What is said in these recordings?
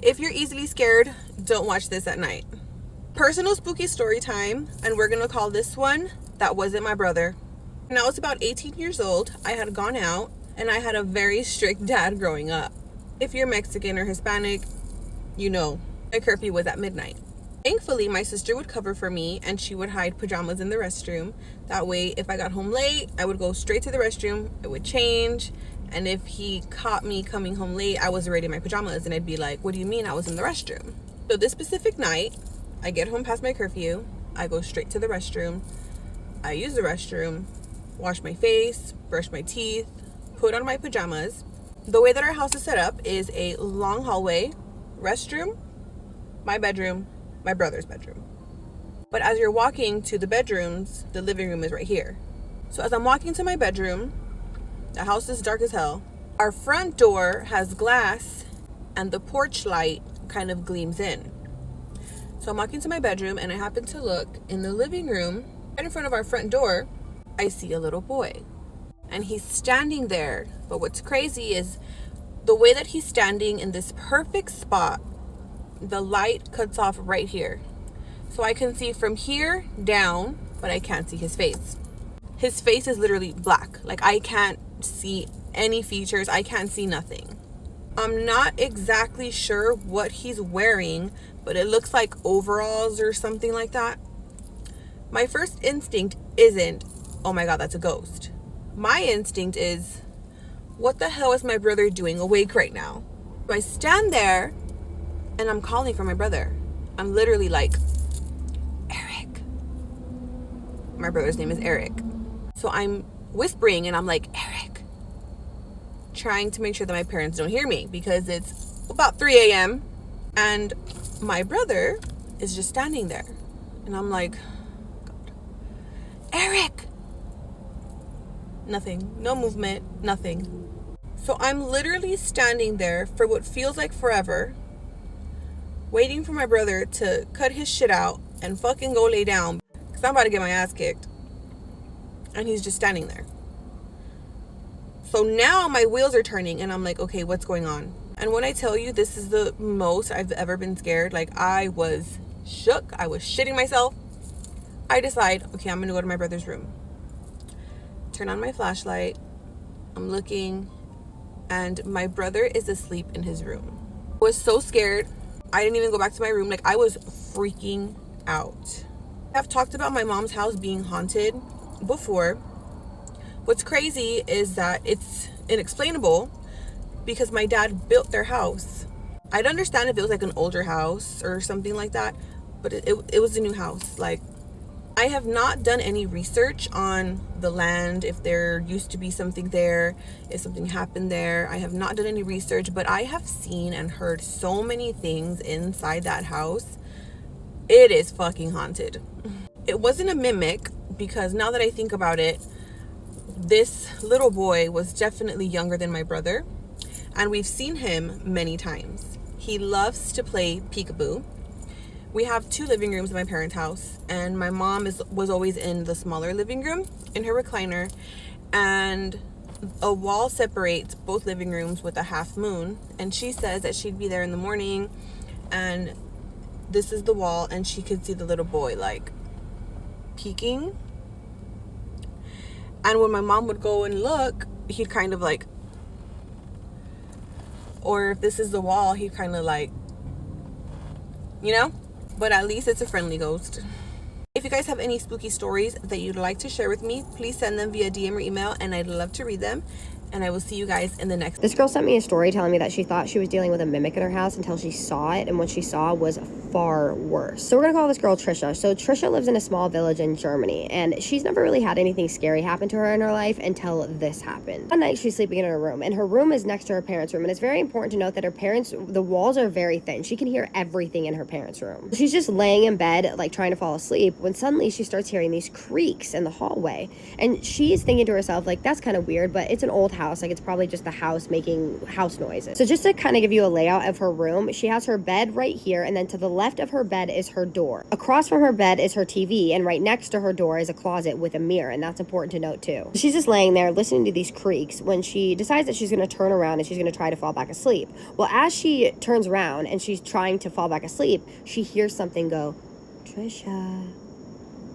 If you're easily scared, don't watch this at night. Personal spooky story time, and we're gonna call this one That Wasn't My Brother. When I was about 18 years old, I had gone out, and I had a very strict dad growing up. If you're Mexican or Hispanic, you know, my curfew was at midnight. Thankfully, my sister would cover for me, and she would hide pajamas in the restroom. That way, if I got home late, I would go straight to the restroom, I would change, and if he caught me coming home late, I was already in my pajamas, and I'd be like, what do you mean I was in the restroom? So this specific night, I get home past my curfew, I go straight to the restroom, I use the restroom, wash my face, brush my teeth, put on my pajamas. The way that our house is set up is a long hallway, restroom, my bedroom, my brother's bedroom. But as you're walking to the bedrooms, the living room is right here. So as I'm walking to my bedroom, the house is dark as hell. Our front door has glass and the porch light kind of gleams in. So I'm walking to my bedroom and I happen to look in the living room. Right in front of our front door, I see a little boy. And he's standing there. But what's crazy is the way that he's standing in this perfect spot, the light cuts off right here. So I can see from here down, but I can't see his face. His face is literally black. Like I can't see any features. I can't see nothing. I'm not exactly sure what he's wearing, but it looks like overalls or something like that. My first instinct isn't, oh my God, that's a ghost. My instinct is, what the hell is my brother doing awake right now? So I stand there and I'm calling for my brother. I'm literally like, Eric. My brother's name is Eric. So I'm whispering and I'm like, Eric. Trying to make sure that my parents don't hear me because it's about 3 a.m. and my brother is just standing there. And I'm like, God. Eric. Nothing. No movement. Nothing. So I'm literally standing there for what feels like forever, waiting for my brother to cut his shit out and fucking go lay down because I'm about to get my ass kicked. And he's just standing there. So now my wheels are turning and I'm like, okay, what's going on? And when I tell you this is the most I've ever been scared, like I was shook. I was shitting myself. I decide, okay, I'm going to go to my brother's room. Turn on my flashlight. I'm looking and my brother is asleep in his room. I was so scared. I didn't even go back to my room. Like I was freaking out. I've talked about my mom's house being haunted before. What's crazy is that it's inexplainable because my dad built their house. I'd understand if it was like an older house or something like that, but it was a new house. Like I have not done any research on the land, if there used to be something there, if something happened there. I have not done any research, but I have seen and heard so many things inside that house. It is fucking haunted. It wasn't a mimic because now that I think about it, this little boy was definitely younger than my brother, and we've seen him many times. He loves to play peekaboo. We have 2 living rooms in my parents' house, and my mom was always in the smaller living room in her recliner, and a wall separates both living rooms with a half moon, and she says that she'd be there in the morning and this is the wall and she could see the little boy like peeking. And when my mom would go and look, he'd kind of like, or if this is the wall, he'd kind of like, you know, but at least it's a friendly ghost. If you guys have any spooky stories that you'd like to share with me, please send them via DM or email and I'd love to read them. And I will see you guys in the next. This girl sent me a story telling me that she thought she was dealing with a mimic in her house until she saw it, and what she saw was far worse. So we're gonna call this girl Trisha. So Trisha lives in a small village in Germany, and she's never really had anything scary happen to her in her life until this happened. One night she's sleeping in her room, and her room is next to her parents' room, and it's very important to note that her parents, the walls are very thin. She can hear everything in her parents' room. She's just laying in bed, like trying to fall asleep, when suddenly she starts hearing these creaks in the hallway, and she's thinking to herself, like, that's kind of weird, but it's an old house. Like, it's probably just the house making house noises. So just to kind of give you a layout of her room, she has her bed right here, and then to the left of her bed is her door. Across from her bed is her TV, and right next to her door is a closet with a mirror, and that's important to note too. She's just laying there listening to these creaks when she decides that she's going to turn around and she's going to try to fall back asleep. Well, as she turns around and she's trying to fall back asleep, she hears something go, Trisha,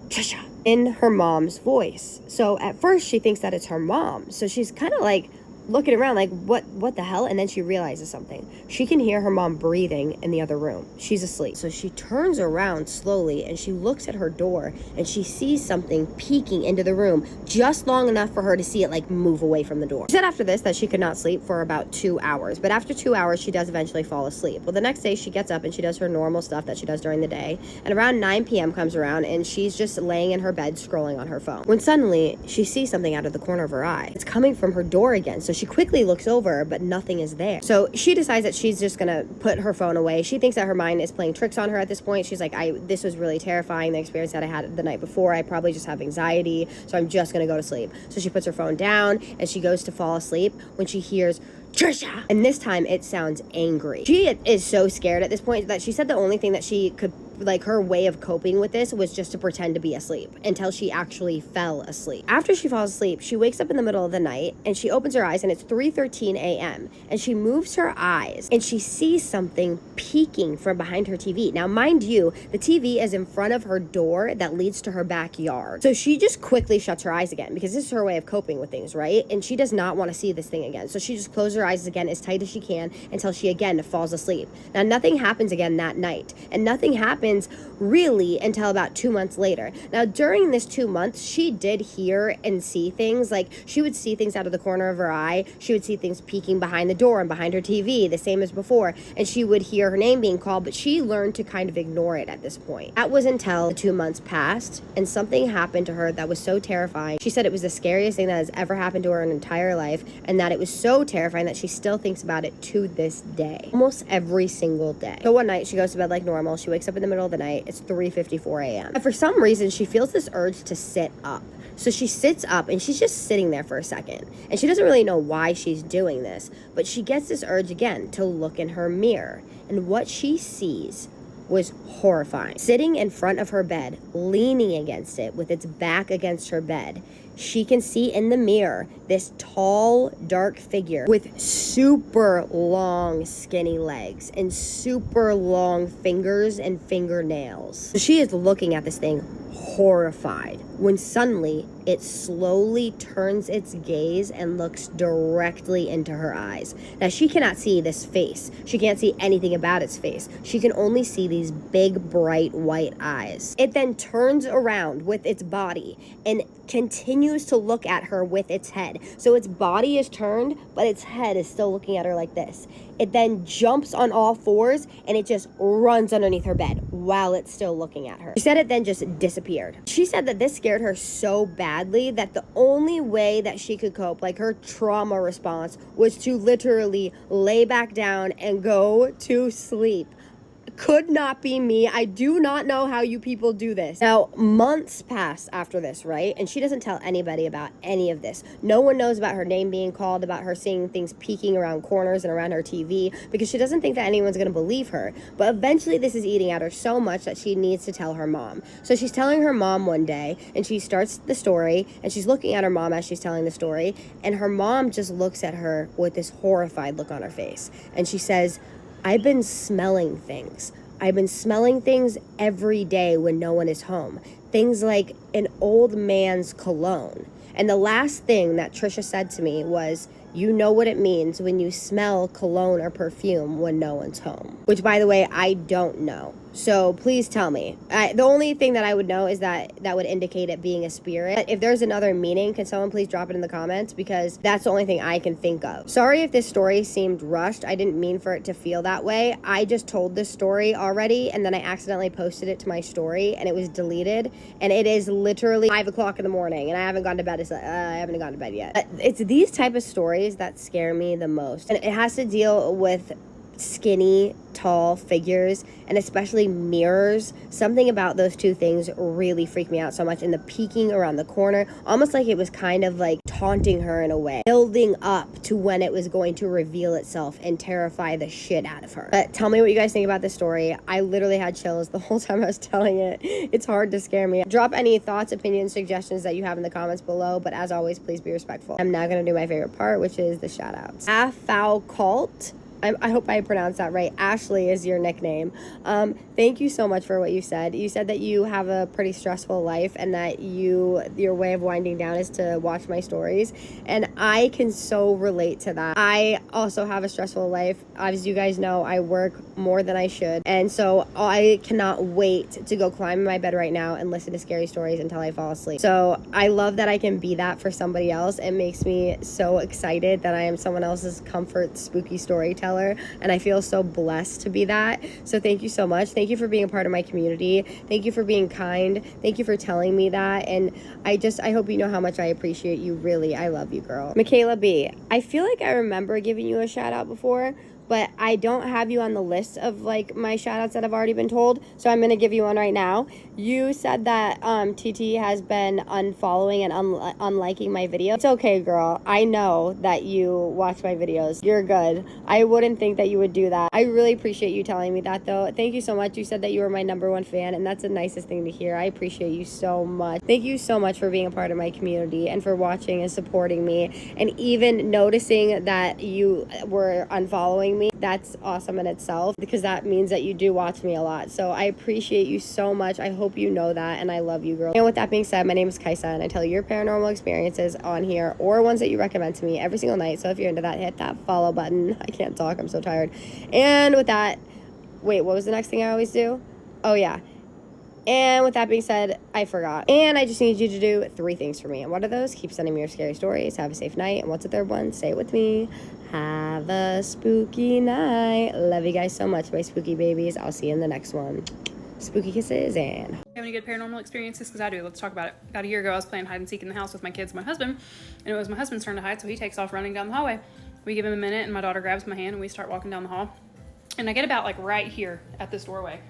Trisha, in her mom's voice. So at first she thinks that it's her mom. So she's kind of like looking around like, what the hell? And then she realizes something. She can hear her mom breathing in the other room. She's asleep. So she turns around slowly and she looks at her door and she sees something peeking into the room just long enough for her to see it like move away from the door. She said after this that she could not sleep for about 2 hours, but after 2 hours she does eventually fall asleep. Well, the next day she gets up and she does her normal stuff that she does during the day, and around 9 p.m. comes around and she's just laying in her bed scrolling on her phone, when suddenly she sees something out of the corner of her eye. It's coming from her door again. So she quickly looks over, but nothing is there. So she decides that she's just gonna put her phone away. She thinks that her mind is playing tricks on her at this point. She's like, this was really terrifying, the experience that I had the night before. I probably just have anxiety, so I'm just gonna go to sleep. So she puts her phone down and she goes to fall asleep when she hears Trisha, and this time it sounds angry. She is so scared at this point that she said the only thing that she could, like, her way of coping with this was just to pretend to be asleep until she actually fell asleep. After she falls asleep, she wakes up in the middle of the night and she opens her eyes and it's 3:13 a.m. and she moves her eyes and she sees something peeking from behind her TV. Now, mind you, the TV is in front of her door that leads to her backyard. So she just quickly shuts her eyes again because this is her way of coping with things, right? And she does not want to see this thing again. So she just closes her eyes again as tight as she can until she again falls asleep. Now, nothing happens again that night, and nothing happens really until about 2 months later. Now, during this 2 months, she did hear and see things. Like, she would see things out of the corner of her eye. She would see things peeking behind the door and behind her TV, the same as before, and she would hear her name being called, but she learned to kind of ignore it at this point. That was until the 2 months passed and something happened to her that was so terrifying. She said it was the scariest thing that has ever happened to her in her entire life, and that it was so terrifying that she still thinks about it to this day, almost every single day. So one night she goes to bed like normal. She wakes up in the middle of the night. It's 3:54 a.m. And for some reason she feels this urge to sit up. So she sits up and she's just sitting there for a second. And she doesn't really know why she's doing this, but she gets this urge again to look in her mirror. And what she sees was horrifying. Sitting in front of her bed, leaning against it with its back against her bed, she can see in the mirror this tall, dark figure with super long, skinny legs and super long fingers and fingernails. She is looking at this thing horrified when suddenly it slowly turns its gaze and looks directly into her eyes. Now, she cannot see this face. She can't see anything about its face. She can only see these big, bright white eyes. It then turns around with its body and continues to look at her with its head. So its body is turned, but its head is still looking at her like this. It then jumps on all fours and it just runs underneath her bed while it's still looking at her. She said it then just disappeared. She said that this scared her so badly that the only way that she could cope, like her trauma response, was to literally lay back down and go to sleep. Could not be me. I do not know how you people do this. Now, months pass after this, right? And she doesn't tell anybody about any of this. No one knows about her name being called, about her seeing things peeking around corners and around her TV, because she doesn't think that anyone's going to believe her. But eventually this is eating at her so much that she needs to tell her mom. So she's telling her mom one day, and she starts the story, and she's looking at her mom as she's telling the story, and her mom just looks at her with this horrified look on her face. And she says, I've been smelling things. I've been smelling things every day when no one is home. Things like an old man's cologne. And the last thing that Trisha said to me was, you know what it means when you smell cologne or perfume when no one's home. Which, by the way, I don't know. So please tell me. The only thing that I would know is that would indicate it being a spirit. If there's another meaning, can someone please drop it in the comments? Because that's the only thing I can think of. Sorry if this story seemed rushed. I didn't mean for it to feel that way. I just told this story already, and then I accidentally posted it to my story, and it was deleted. And it is literally 5 o'clock in the morning, and I haven't gone to bed. I haven't gone to bed yet. It's these type of stories that scare me the most. And it has to deal with skinny, tall figures, and especially mirrors. Something about those two things really freaked me out so much. And the peeking around the corner, almost like it was kind of like taunting her in a way, building up to when it was going to reveal itself and terrify the shit out of her. But tell me what you guys think about this story. I literally had chills the whole time I was telling it. It's hard to scare me. Drop any thoughts, opinions, suggestions that you have in the comments below, but as always, please be respectful. I'm now going to do my favorite part, which is the shout outs. Afalcult, I hope I pronounced that right. Ashley is your nickname. Thank you so much for what you said. You said that you have a pretty stressful life and that your way of winding down is to watch my stories. And I can so relate to that. I also have a stressful life. As you guys know, I work more than I should. And so I cannot wait to go climb in my bed right now and listen to scary stories until I fall asleep. So I love that I can be that for somebody else. It makes me so excited that I am someone else's comfort spooky storyteller. And I feel so blessed to be that. So thank you so much. Thank you for being a part of my community. Thank you for being kind. Thank you for telling me that. And I hope you know how much I appreciate you. Really, I love you, girl. Michaela B, I feel like I remember giving you a shout out before, but I don't have you on the list of like my shout outs that have already been told. So I'm going to give you one right now. You said that TT has been unfollowing and unliking my video. It's okay, girl. I know that you watch my videos. You're good. I wouldn't think that you would do that. I really appreciate you telling me that though. Thank you so much. You said that you were my #1 fan, and that's the nicest thing to hear. I appreciate you so much. Thank you so much for being a part of my community and for watching and supporting me, and even noticing that you were unfollowing me. That's awesome in itself, because that means that you do watch me a lot. So I appreciate you so much. I hope you know that, and I love you, girl. And with that being said, my name is Kaisa, and I tell your paranormal experiences on here or ones that you recommend to me every single night. So if you're into that, hit that follow button. I can't talk, I'm so tired. And with that, wait, what was the next thing I always do? Oh yeah. And with that being said, I forgot. And I just need you to do 3 things for me. And what are those? Keep sending me your scary stories. Have a safe night. And what's the third one? Say it with me. Have a spooky night. Love you guys so much, my spooky babies. I'll see you in the next one. Spooky kisses and... Have any good paranormal experiences? Because I do. Let's talk about it. About a year ago, I was playing hide and seek in the house with my kids and my husband. And it was my husband's turn to hide, so he takes off running down the hallway. We give him a minute, and my daughter grabs my hand, and we start walking down the hall. And I get about like right here at this doorway.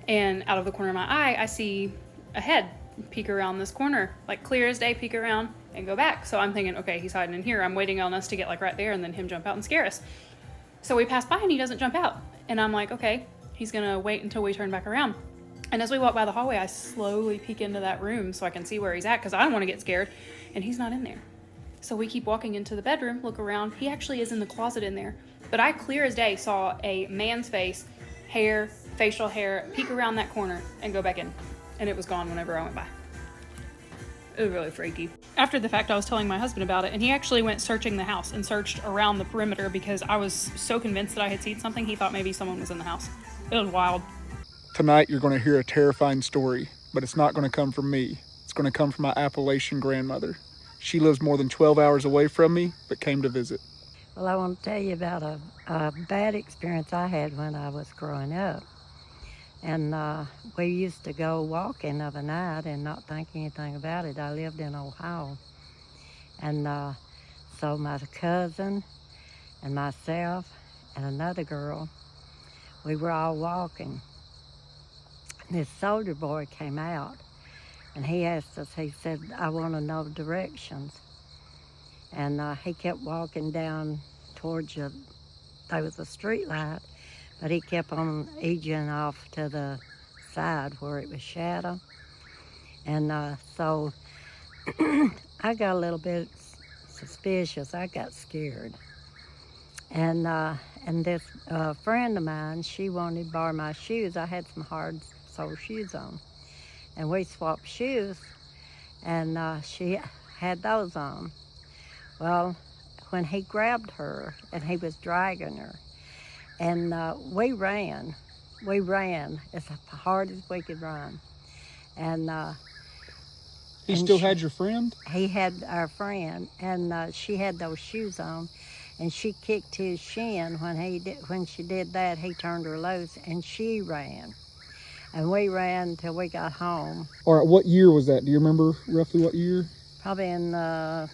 And out of the corner of my eye, I see a head peek around this corner, like clear as day, peek around and go back. So I'm thinking, okay, he's hiding in here. I'm waiting on us to get like right there and then him jump out and scare us. So we pass by and he doesn't jump out. And I'm like, okay, he's gonna wait until we turn back around. And as we walk by the hallway, I slowly peek into that room so I can see where he's at, because I don't want to get scared. And he's not in there. So we keep walking into the bedroom, look around. He actually is in the closet in there. But I clear as day saw a man's face, hair, facial hair, peek around that corner and go back in. And it was gone whenever I went by. It was really freaky. After the fact, I was telling my husband about it, and he actually went searching the house and searched around the perimeter because I was so convinced that I had seen something. He thought maybe someone was in the house. It was wild. Tonight you're going to hear a terrifying story, but it's not going to come from me. It's going to come from my Appalachian grandmother. She lives more than 12 hours away from me, but came to visit. Well, I want to tell you about a bad experience I had when I was growing up. And we used to go walking of a night and not think anything about it. I lived in Ohio. And so my cousin and myself and another girl, we were all walking. This soldier boy came out and he asked us, he said, I want to know directions. And he kept walking down towards there was a street light, but he kept on edging off to the side where it was shadow. And so I got a little bit suspicious. I got scared. And this friend of mine, she wanted to borrow my shoes. I had some hard sole shoes on. And we swapped shoes, and she had those on. Well, when he grabbed her and he was dragging her, and we ran as hard as we could run. And He still had your friend? He had our friend, and she had those shoes on, and she kicked his shin. When she did that, he turned her loose, and she ran. And we ran till we got home. All right, what year was that? Do you remember roughly what year? Probably in the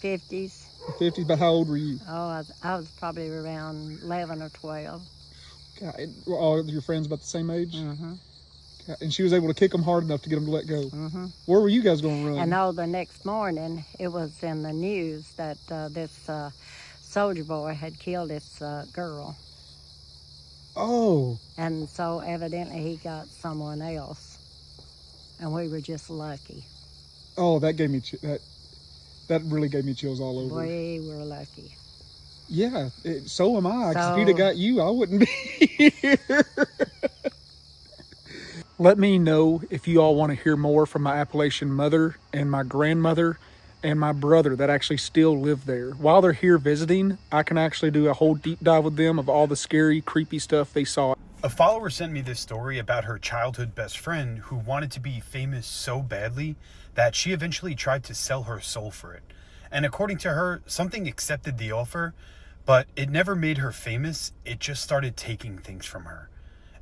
50s. The 50s, but how old were you? Oh, I was probably around 11 or 12. God, were all of your friends about the same age? Mm-hmm. God, and she was able to kick them hard enough to get them to let go. Mm-hmm. Where were you guys going to run? And the next morning, it was in the news that this soldier boy had killed this girl. Oh. And so evidently he got someone else. And we were just lucky. Oh, that gave me that really gave me chills all over. We were lucky. Yeah, so am I. 'Cause if he'd So- have got you, I wouldn't be here. Let me know if you all want to hear more from my Appalachian mother and my grandmother and my brother that actually still live there. While they're here visiting, I can actually do a whole deep dive with them of all the scary, creepy stuff they saw. A follower sent me this story about her childhood best friend who wanted to be famous so badly that she eventually tried to sell her soul for it. And according to her, something accepted the offer, but it never made her famous. It just started taking things from her.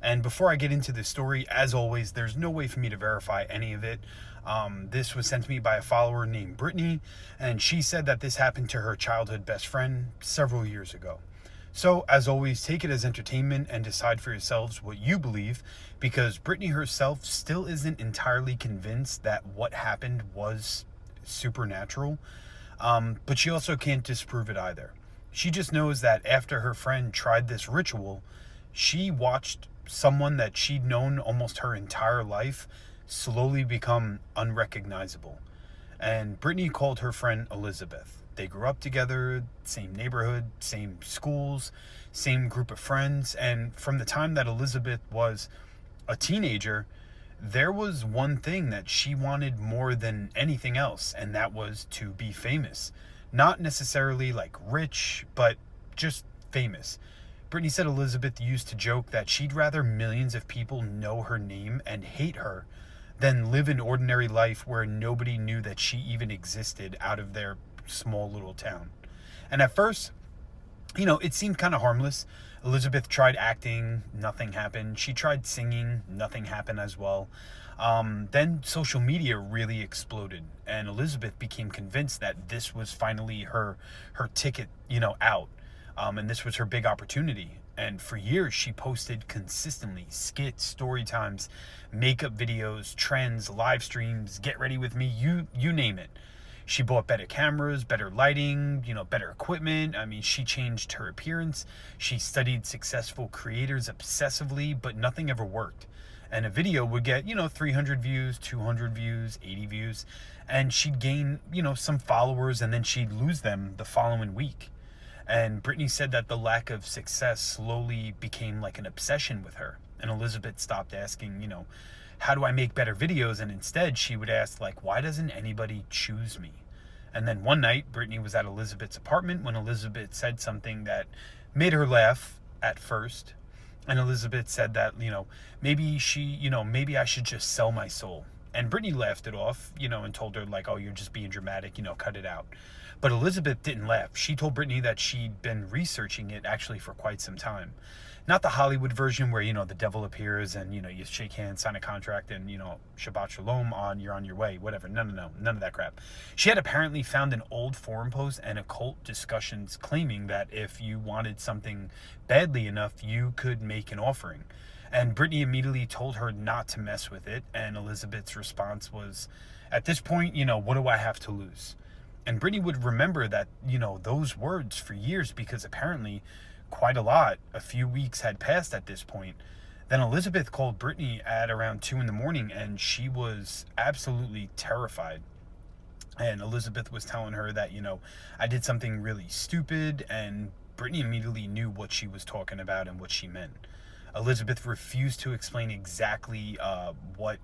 And before I get into this story, as always, there's no way for me to verify any of it. This was sent to me by a follower named Brittany, and she said that this happened to her childhood best friend several years ago. So, as always, take it as entertainment and decide for yourselves what you believe, because Brittany herself still isn't entirely convinced that what happened was supernatural, but she also can't disprove it either. She just knows that after her friend tried this ritual, she watched someone that she'd known almost her entire life slowly become unrecognizable. And Brittany called her friend Elizabeth. They grew up together, same neighborhood, same schools, same group of friends. And from the time that Elizabeth was a teenager, there was one thing that she wanted more than anything else, and that was to be famous. Not necessarily like rich, but just famous. Brittany said Elizabeth used to joke that she'd rather millions of people know her name and hate her than live an ordinary life where nobody knew that she even existed out of their small little town. And at first, it seemed kind of harmless. Elizabeth tried acting, nothing happened. She tried singing, nothing happened as well. Then social media really exploded, and Elizabeth became convinced that this was finally her ticket, out. And this was her big opportunity. And for years, she posted consistently skits, story times, makeup videos, trends, live streams, get ready with me, you name it. She bought better cameras, better lighting, better equipment. I mean, she changed her appearance. She studied successful creators obsessively, but nothing ever worked. And a video would get, 300 views, 200 views, 80 views. And she'd gain, some followers, and then she'd lose them the following week. And Brittany said that the lack of success slowly became like an obsession with her. And Elizabeth stopped asking, how do I make better videos? And instead she would ask, like, why doesn't anybody choose me? And then one night, Brittany was at Elizabeth's apartment when Elizabeth said something that made her laugh at first. And Elizabeth said that, maybe I should just sell my soul. And Brittany laughed it off, and told her, like, oh, you're just being dramatic, cut it out. But Elizabeth didn't laugh. She told Brittany that she'd been researching it actually for quite some time. Not the Hollywood version where, the devil appears and, you shake hands, sign a contract, and, Shabbat Shalom, you're on your way, whatever. No, none of that crap. She had apparently found an old forum post and occult discussions claiming that if you wanted something badly enough, you could make an offering. And Brittany immediately told her not to mess with it. And Elizabeth's response was, at this point, what do I have to lose? And Brittany would remember that, those words for years, because apparently quite a few weeks had passed at this point. Then Elizabeth called Brittany at around 2 a.m, and she was absolutely terrified. And Elizabeth was telling her that, I did something really stupid, and Brittany immediately knew what she was talking about and what she meant. Elizabeth refused to explain exactly what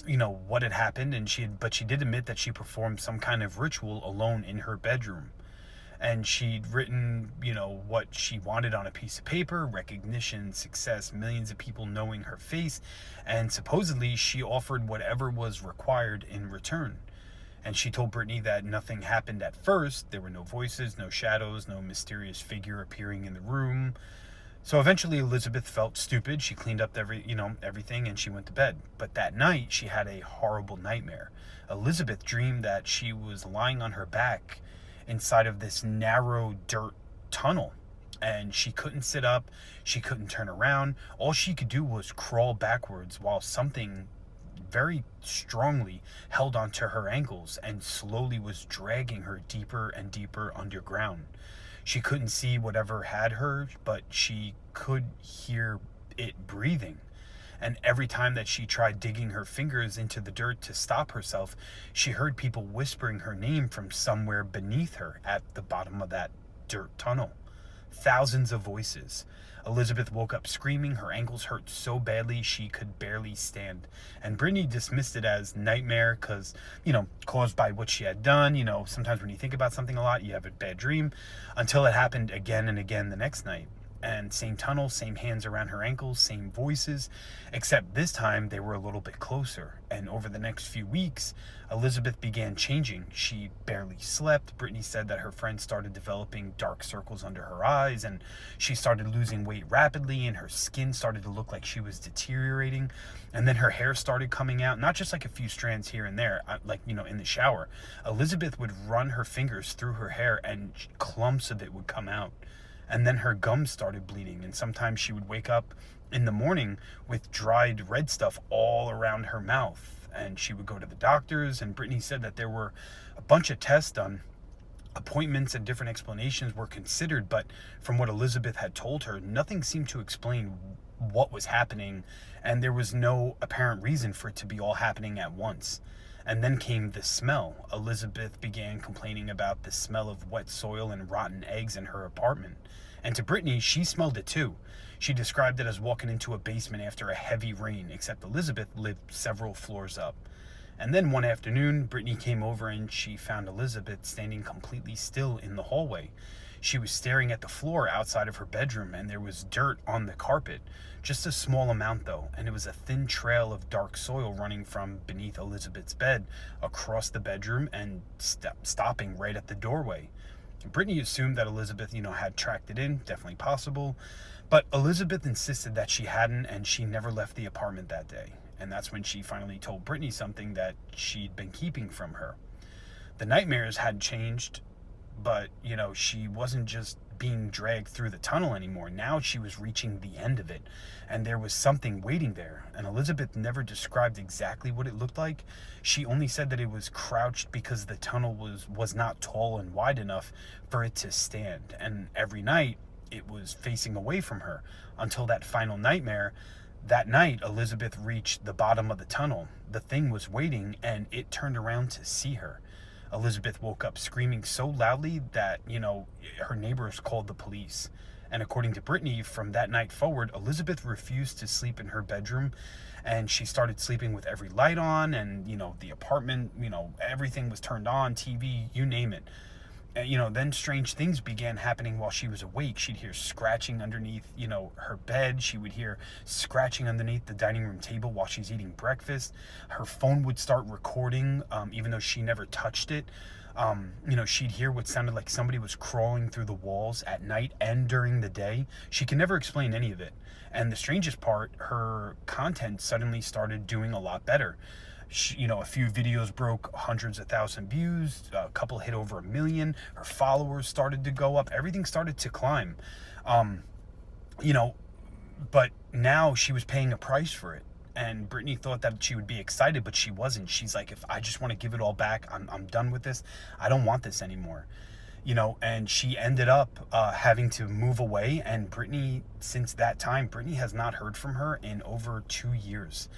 had happened, but she did admit that she performed some kind of ritual alone in her bedroom. And she'd written, what she wanted on a piece of paper: recognition, success, millions of people knowing her face, and supposedly she offered whatever was required in return. And she told Brittany that nothing happened at first. There were no voices, no shadows, no mysterious figure appearing in the room. So eventually Elizabeth felt stupid. She cleaned up everything, and she went to bed. But that night she had a horrible nightmare. Elizabeth dreamed that she was lying on her back inside of this narrow dirt tunnel. And she couldn't sit up, she couldn't turn around. All she could do was crawl backwards while something very strongly held onto her ankles and slowly was dragging her deeper and deeper underground. She couldn't see whatever had her, but she could hear it breathing. And every time that she tried digging her fingers into the dirt to stop herself, she heard people whispering her name from somewhere beneath her at the bottom of that dirt tunnel. Thousands of voices. Elizabeth woke up screaming. Her ankles hurt so badly she could barely stand. And Brittany dismissed it as nightmare because, caused by what she had done. Sometimes when you think about something a lot, you have a bad dream, until it happened again and again the next night. And same tunnel, same hands around her ankles, same voices, except this time they were a little bit closer. And over the next few weeks, Elizabeth began changing. She barely slept. Brittany said that her friend started developing dark circles under her eyes, and she started losing weight rapidly, and her skin started to look like she was deteriorating. And then her hair started coming out, not just like a few strands here and there, in the shower. Elizabeth would run her fingers through her hair and clumps of it would come out. And then her gums started bleeding, and sometimes she would wake up in the morning with dried red stuff all around her mouth. And she would go to the doctors, and Brittany said that there were a bunch of tests done, appointments and different explanations were considered, but from what Elizabeth had told her, nothing seemed to explain what was happening, and there was no apparent reason for it to be all happening at once. And then came the smell. Elizabeth began complaining about the smell of wet soil and rotten eggs in her apartment. And to Brittany, she smelled it too. She described it as walking into a basement after a heavy rain, except Elizabeth lived several floors up. And then one afternoon, Brittany came over and she found Elizabeth standing completely still in the hallway. She was staring at the floor outside of her bedroom, and there was dirt on the carpet. Just a small amount though, and it was a thin trail of dark soil running from beneath Elizabeth's bed across the bedroom and stopping right at the doorway. Brittany assumed that Elizabeth, had tracked it in, definitely possible, but Elizabeth insisted that she hadn't, and she never left the apartment that day. And that's when she finally told Brittany something that she'd been keeping from her. The nightmares had changed, but, she wasn't just being dragged through the tunnel anymore. Now she was reaching the end of it, and there was something waiting there. And Elizabeth never described exactly what it looked like. She only said that it was crouched because the tunnel was not tall and wide enough for it to stand. And every night it was facing away from her until that final nightmare. That night, Elizabeth reached the bottom of the tunnel. The thing was waiting, and it turned around to see her. Elizabeth woke up screaming so loudly that, her neighbors called the police. And according to Brittany, from that night forward, Elizabeth refused to sleep in her bedroom, and she started sleeping with every light on, and, the apartment, everything was turned on, TV, you name it. Then strange things began happening while she was awake. She'd hear scratching underneath, her bed. She would hear scratching underneath the dining room table while she's eating breakfast. Her phone would start recording, even though she never touched it. She'd hear what sounded like somebody was crawling through the walls at night and during the day. She could never explain any of it. And the strangest part, her content suddenly started doing a lot better. A few videos broke hundreds of thousand views, a couple hit over 1 million. Her followers started to go up. Everything started to climb. But now she was paying a price for it. And Brittany thought that she would be excited, but she wasn't. She's like, if I just want to give it all back, I'm done with this. I don't want this anymore. And she ended up having to move away. And Brittany, since that time, Brittany has not heard from her in over 2 years.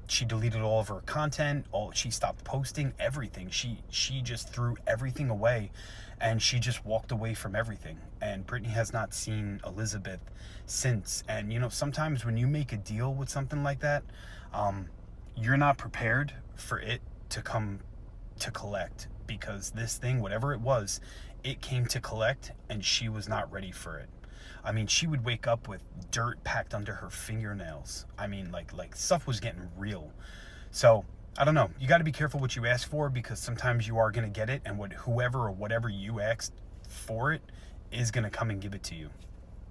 She deleted all of her content, she stopped posting everything. She just threw everything away, and she just walked away from everything. And Brittany has not seen Elizabeth since. And sometimes when you make a deal with something like that, you're not prepared for it to come to collect, because this thing, whatever it was, it came to collect, and she was not ready for it. I mean, she would wake up with dirt packed under her fingernails. I mean, like stuff was getting real. So, I don't know. You got to be careful what you ask for, because sometimes you are going to get it, and whoever or whatever you asked for it is going to come and give it to you.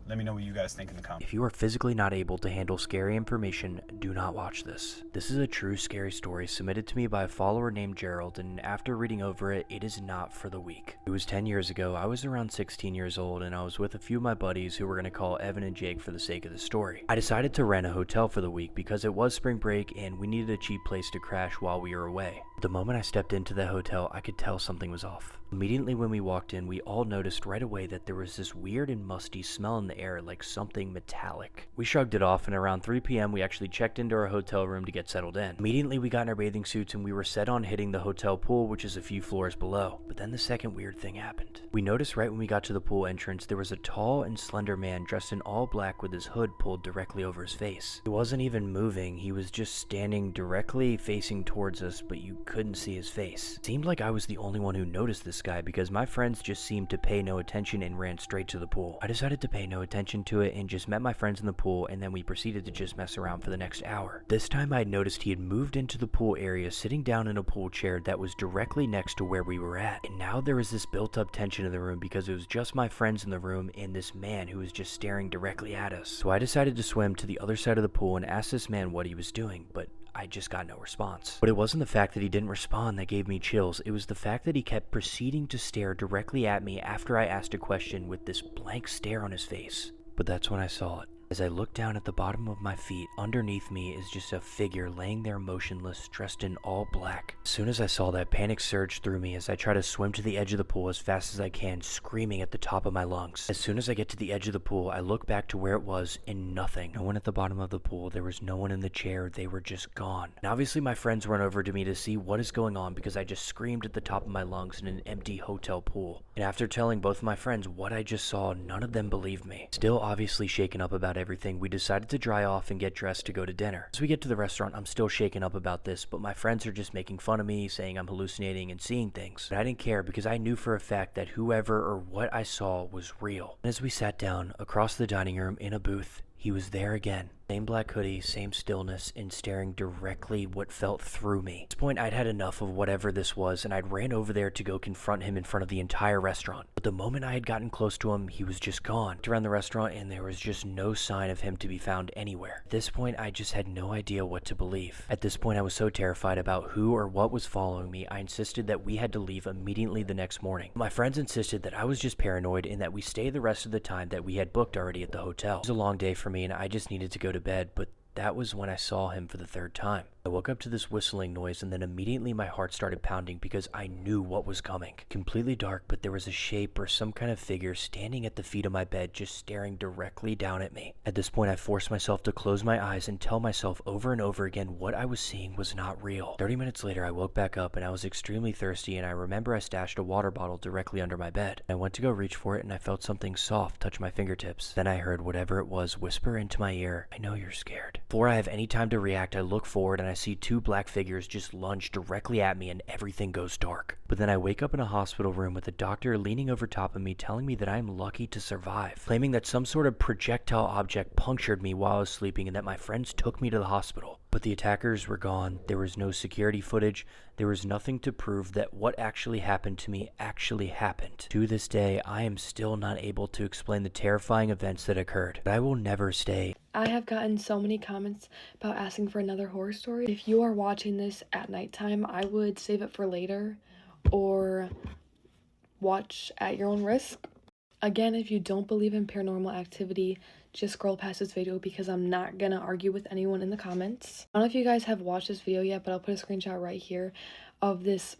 Let me know what you guys think in the comments. If you are physically not able to handle scary information, do not watch this. This is a true scary story submitted to me by a follower named Gerald, and after reading over it, it is not for the weak. It was 10 years ago. I was around 16 years old, and I was with a few of my buddies who we're going to call Evan and Jake for the sake of the story. I decided to rent a hotel for the week because it was spring break and we needed a cheap place to crash while we were away. The moment I stepped into the hotel, I could tell something was off. Immediately when we walked in, we all noticed right away that there was this weird and musty smell in the air, like something metallic. We shrugged it off, and around 3 p.m. we actually checked into our hotel room to get settled in. Immediately we got in our bathing suits and we were set on hitting the hotel pool, which is a few floors below. But then the second weird thing happened. We noticed right when we got to the pool entrance, there was a tall and slender man dressed in all black with his hood pulled directly over his face. He wasn't even moving, he was just standing directly facing towards us, but you couldn't see his face. It seemed like I was the only one who noticed this guy because my friends just seemed to pay no attention and ran straight to the pool. I decided to pay no attention to it and just met my friends in the pool, and then we proceeded to just mess around for the next hour. This time I had noticed he had moved into the pool area, sitting down in a pool chair that was directly next to where we were at. And now there was this built up tension in the room because it was just my friends in the room and this man who was just staring directly at us. So I decided to swim to the other side of the pool and ask this man what he was doing, but I just got no response. But it wasn't the fact that he didn't respond that gave me chills, it was the fact that he kept proceeding to stare directly at me after I asked a question with this blank stare on his face. But that's when I saw it. As I looked down at the bottom of my feet, underneath me is just a figure laying there motionless, dressed in all black. As soon as I saw that, panic surged through me as I try to swim to the edge of the pool as fast as I can, screaming at the top of my lungs. As soon as I get to the edge of the pool, I look back to where it was, and nothing. No one at the bottom of the pool, there was no one in the chair, they were just gone. And obviously my friends run over to me to see what is going on because I just screamed at the top of my lungs in an empty hotel pool. And after telling both of my friends what I just saw, none of them believed me. Still obviously shaken up about everything, we decided to dry off and get dressed to go to dinner. As we get to the restaurant, I'm still shaken up about this, but my friends are just making fun of me, saying I'm hallucinating and seeing things. But I didn't care because I knew for a fact that whoever or what I saw was real. And as we sat down across the dining room in a booth, he was there again. Same black hoodie, same stillness, and staring directly what felt through me. At this point, I'd had enough of whatever this was, and I'd ran over there to go confront him in front of the entire restaurant. But the moment I had gotten close to him, he was just gone. I looked around the restaurant, and there was just no sign of him to be found anywhere. At this point, I just had no idea what to believe. At this point, I was so terrified about who or what was following me, I insisted that we had to leave immediately the next morning. My friends insisted that I was just paranoid and that we stay the rest of the time that we had booked already at the hotel. It was a long day for me, and I just needed to go to bed, but that was when I saw him for the third time. I woke up to this whistling noise, and then immediately my heart started pounding because I knew what was coming. Completely dark, but there was a shape or some kind of figure standing at the feet of my bed, just staring directly down at me. At this point, I forced myself to close my eyes and tell myself over and over again what I was seeing was not real. 30 minutes later, I woke back up and I was extremely thirsty, and I remember I stashed a water bottle directly under my bed. I went to go reach for it, and I felt something soft touch my fingertips. Then I heard whatever it was whisper into my ear, "I know you're scared." Before I have any time to react, I look forward and I see two black figures just lunge directly at me, and everything goes dark. But then I wake up in a hospital room with a doctor leaning over top of me, telling me that I am lucky to survive, claiming that some sort of projectile object punctured me while I was sleeping and that my friends took me to the hospital. But the attackers were gone. There was no security footage. There was nothing to prove that what actually happened to me actually happened. To this day, I am still not able to explain the terrifying events that occurred. But I will never stay. I have gotten so many comments about asking for another horror story. If you are watching this at nighttime, I would save it for later or watch at your own risk. Again, if you don't believe in paranormal activity, just scroll past this video because I'm not gonna argue with anyone in the comments. I don't know if you guys have watched this video yet, but I'll put a screenshot right here of this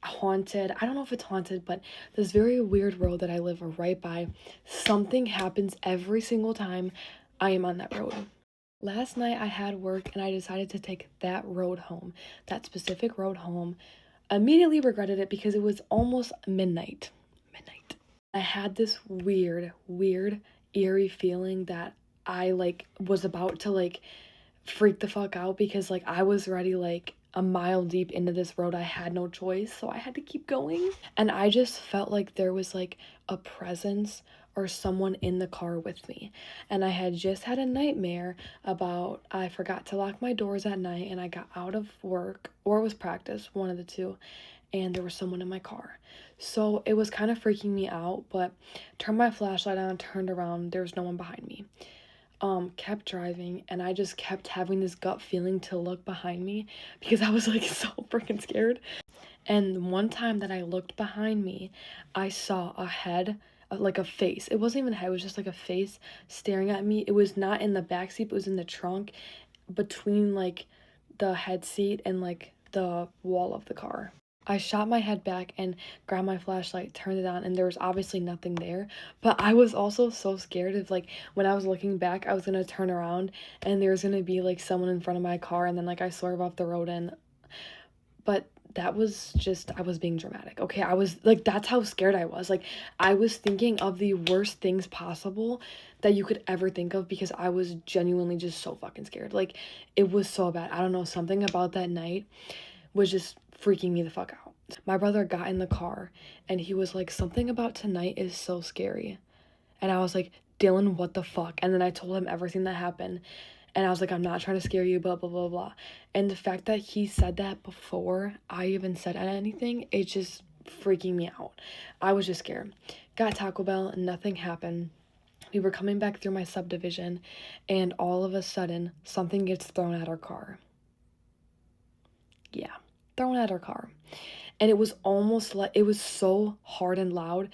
haunted, I don't know if it's haunted, but this very weird road that I live right by. Something happens every single time I am on that road. Last night I had work and I decided to take that road home, that specific road home. Immediately regretted it because it was almost midnight. I had this weird, eerie feeling that I was about to freak the fuck out because I was already a mile deep into this road. I had no choice, so I had to keep going. And I just felt like there was a presence or someone in the car with me. And I had just had a nightmare about I forgot to lock my doors at night and I got out of work, or it was practice, one of the two. and there was someone in my car. So it was kind of freaking me out, but turned my flashlight on, turned around, there was no one behind me. Kept driving, and I just kept having this gut feeling to look behind me because I was like so freaking scared. And one time that I looked behind me, I saw a head, like a face. It wasn't even a head, it was just like a face staring at me. It was not in the back seat, but it was in the trunk between like the head seat and like the wall of the car. I shot my head back and grabbed my flashlight, turned it on, and there was obviously nothing there. But I was also so scared of, like, when I was looking back, I was gonna turn around and there was gonna be like someone in front of my car, and then like I swerve off the road. And but that was just, I was being dramatic. Okay, I was like, that's how scared I was. Like, I was thinking of the worst things possible that you could ever think of because I was genuinely just so fucking scared. Like, it was so bad. I don't know, something about that night was just freaking me the fuck out. My brother got in the car and he was like, something about tonight is so scary. And I was like, Dylan, what the fuck? And then I told him everything that happened. And I was like, I'm not trying to scare you, blah, blah, blah, blah. And the fact that he said that before I even said anything, it's just freaking me out. I was just scared. Got Taco Bell, nothing happened. We were coming back through my subdivision, and all of a sudden, something gets thrown at our car. Yeah, thrown at our car. And it was almost like, it was so hard and loud,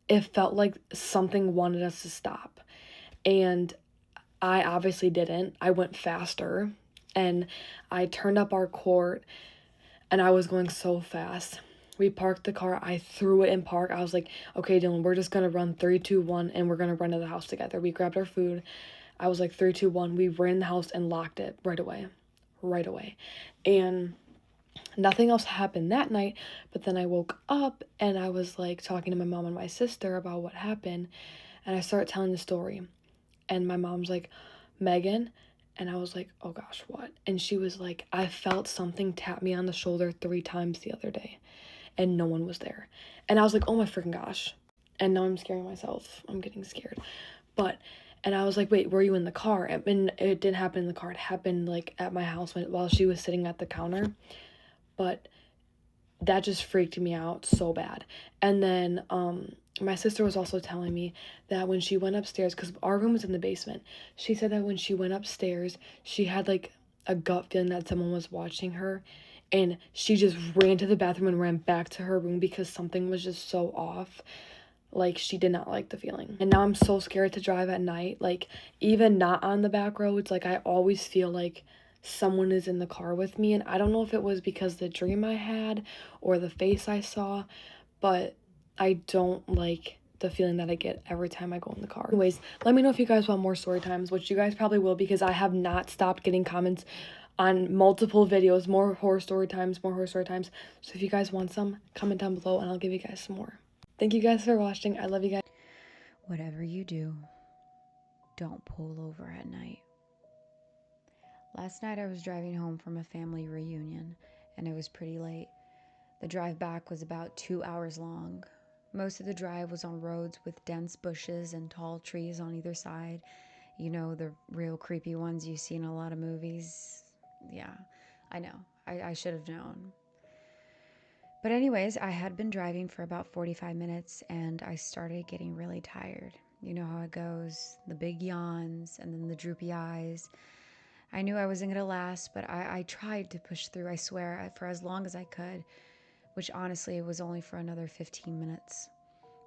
it felt like something wanted us to stop. And I obviously didn't. I went faster and I turned up our court and I was going so fast. We parked the car. I threw it in park. I was like, okay, Dylan, we're just going to run 3, 2, 1 and we're going to run to the house together. We grabbed our food. I was like 3, 2, 1. We ran in the house and locked it right away. Right away. And nothing else happened that night, but then I woke up and I was like talking to my mom and my sister about what happened, and I started telling the story. And my mom's like, Megan? And I was like, oh gosh, what? And she was like, I felt something tap me on the shoulder 3 times the other day and no one was there. And I was like, oh my freaking gosh. And now I'm scaring myself. I'm getting scared. And I was like, wait, were you in the car? And it didn't happen in the car. It happened like at my house while she was sitting at the counter. But that just freaked me out so bad. And then my sister was also telling me that when she went upstairs, because our room was in the basement, she said that when she went upstairs, she had like a gut feeling that someone was watching her, and she just ran to the bathroom and ran back to her room because something was just so off. Like, she did not like the feeling. And now I'm so scared to drive at night. Like, even not on the back roads, like, I always feel like someone is in the car with me. And I don't know if it was because the dream I had or the face I saw, but I don't like the feeling that I get every time I go in the car. Anyways, let me know if you guys want more story times, which you guys probably will, because I have not stopped getting comments on multiple videos, more horror story times. So if you guys want some, comment down below and I'll give you guys some more. Thank you guys for watching. I love you guys. Whatever you do, don't pull over at night. Last night I was driving home from a family reunion, and it was pretty late. The drive back was about 2 hours long. Most of the drive was on roads with dense bushes and tall trees on either side. You know, the real creepy ones you see in a lot of movies. Yeah, I know. I should have known. But anyways, I had been driving for about 45 minutes and I started getting really tired. You know how it goes, the big yawns and then the droopy eyes. I knew I wasn't going to last, but I tried to push through, I swear, for as long as I could, which honestly was only for another 15 minutes.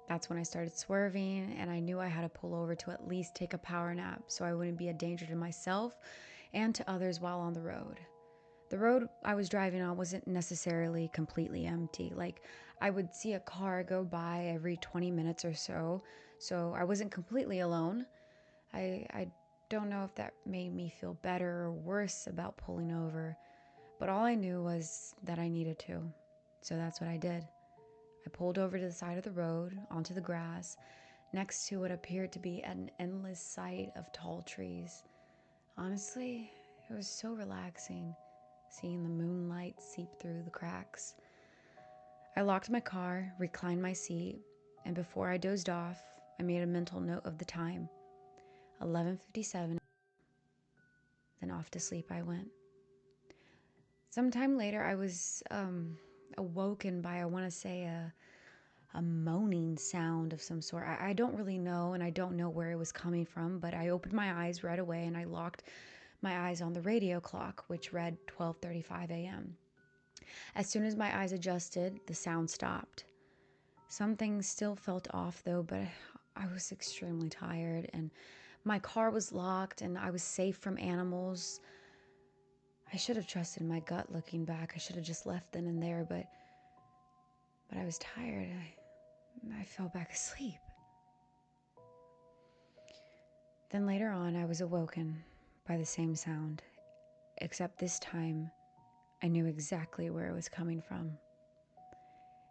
That's when I started swerving, and I knew I had to pull over to at least take a power nap so I wouldn't be a danger to myself and to others while on the road. The road I was driving on wasn't necessarily completely empty. Like, I would see a car go by every 20 minutes or so I wasn't completely alone. I don't know if that made me feel better or worse about pulling over, but all I knew was that I needed to. So that's what I did. I pulled over to the side of the road, onto the grass, next to what appeared to be an endless sight of tall trees. Honestly, it was so relaxing, seeing the moonlight seep through the cracks. I locked my car, reclined my seat, and before I dozed off, I made a mental note of the time. 11:57. Then off to sleep I went. Sometime later, I was awoken by, I want to say, a moaning sound of some sort. I don't really know, and I don't know where it was coming from, but I opened my eyes right away and I locked my eyes on the radio clock, which read 12:35 a.m. As soon as my eyes adjusted, the sound stopped. Something still felt off though, but I was extremely tired and my car was locked and I was safe from animals. I should have trusted my gut looking back. I should have just left then and there, but I was tired. I fell back asleep. Then later on, I was awoken by the same sound, except this time I knew exactly where it was coming from.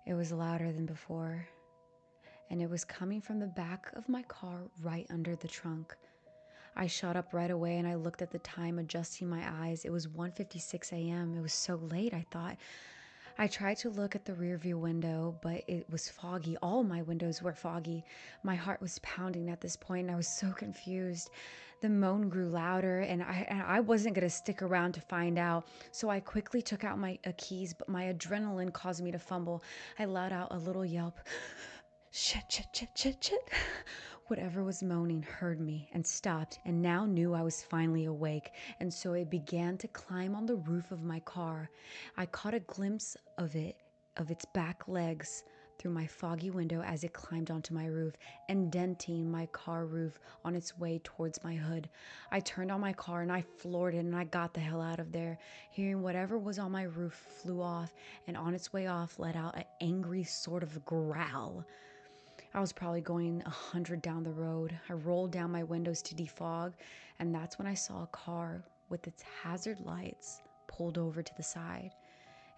It was louder than before, and it was coming from the back of my car right under the trunk. I shot up right away and I looked at the time, adjusting my eyes. It was 1:56 a.m. It was so late, I thought. I tried to look at the rearview window, but it was foggy. All my windows were foggy. My heart was pounding at this point, and I was so confused. The moan grew louder, and I wasn't going to stick around to find out. So I quickly took out my keys, but my adrenaline caused me to fumble. I let out a little yelp. Shit, shit, shit, shit, shit. Whatever was moaning heard me and stopped and now knew I was finally awake, and so it began to climb on the roof of my car. I caught a glimpse of its back legs through my foggy window as it climbed onto my roof, indenting my car roof on its way towards my hood. I turned on my car and I floored it and I got the hell out of there. Hearing whatever was on my roof flew off, and on its way off let out an angry sort of growl. I was probably going 100 down the road. I rolled down my windows to defog, and that's when I saw a car with its hazard lights pulled over to the side.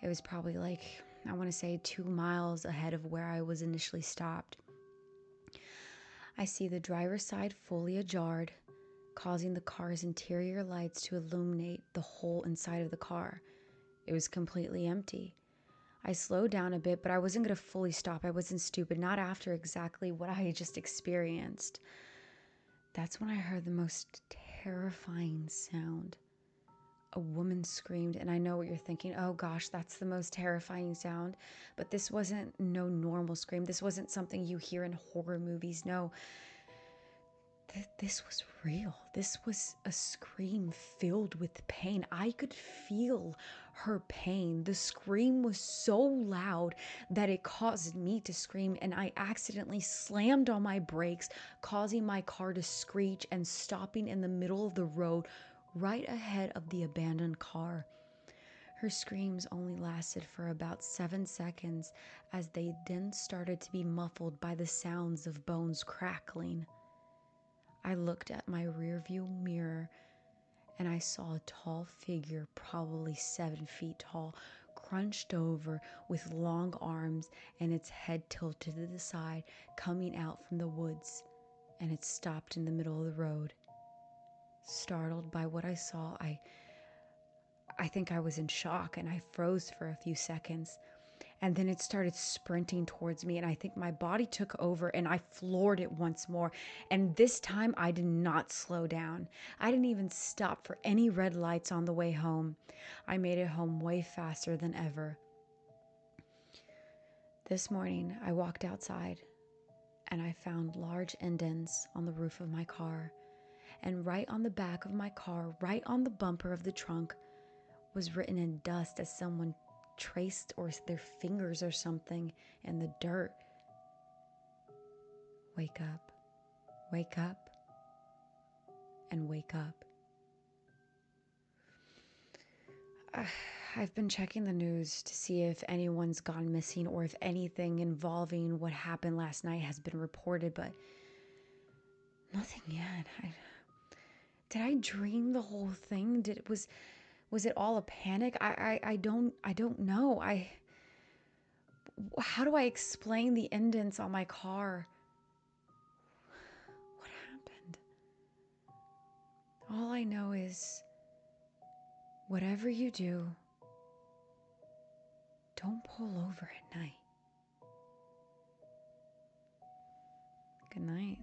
It was probably like, I want to say 2 miles ahead of where I was initially stopped. I see the driver's side fully ajar, causing the car's interior lights to illuminate the whole inside of the car. It was completely empty. I slowed down a bit, but I wasn't going to fully stop. I wasn't stupid, not after exactly what I had just experienced. That's when I heard the most terrifying sound. A woman screamed, and I know what you're thinking. Oh gosh, that's the most terrifying sound. But this wasn't no normal scream. This wasn't something you hear in horror movies. No. This was real. This was a scream filled with pain. I could feel her pain. The scream was so loud that it caused me to scream, and I accidentally slammed on my brakes, causing my car to screech and stopping in the middle of the road right ahead of the abandoned car. Her screams only lasted for about 7 seconds, as they then started to be muffled by the sounds of bones crackling. I looked at my rearview mirror and I saw a tall figure, probably 7 feet tall, crunched over with long arms and its head tilted to the side, coming out from the woods, and it stopped in the middle of the road. Startled by what I saw, I think I was in shock and I froze for a few seconds. And then it started sprinting towards me, and I think my body took over and I floored it once more. And this time I did not slow down. I didn't even stop for any red lights on the way home. I made it home way faster than ever. This morning I walked outside and I found large indents on the roof of my car. And right on the back of my car, right on the bumper of the trunk, was written in dust as someone traced or their fingers or something in the dirt. Wake up, and wake up. I've been checking the news to see if anyone's gone missing or if anything involving what happened last night has been reported, but nothing yet. Did I dream the whole thing? Was it all a panic? I don't know. How do I explain the indents on my car? What happened? All I know is, whatever you do, don't pull over at night. Good night.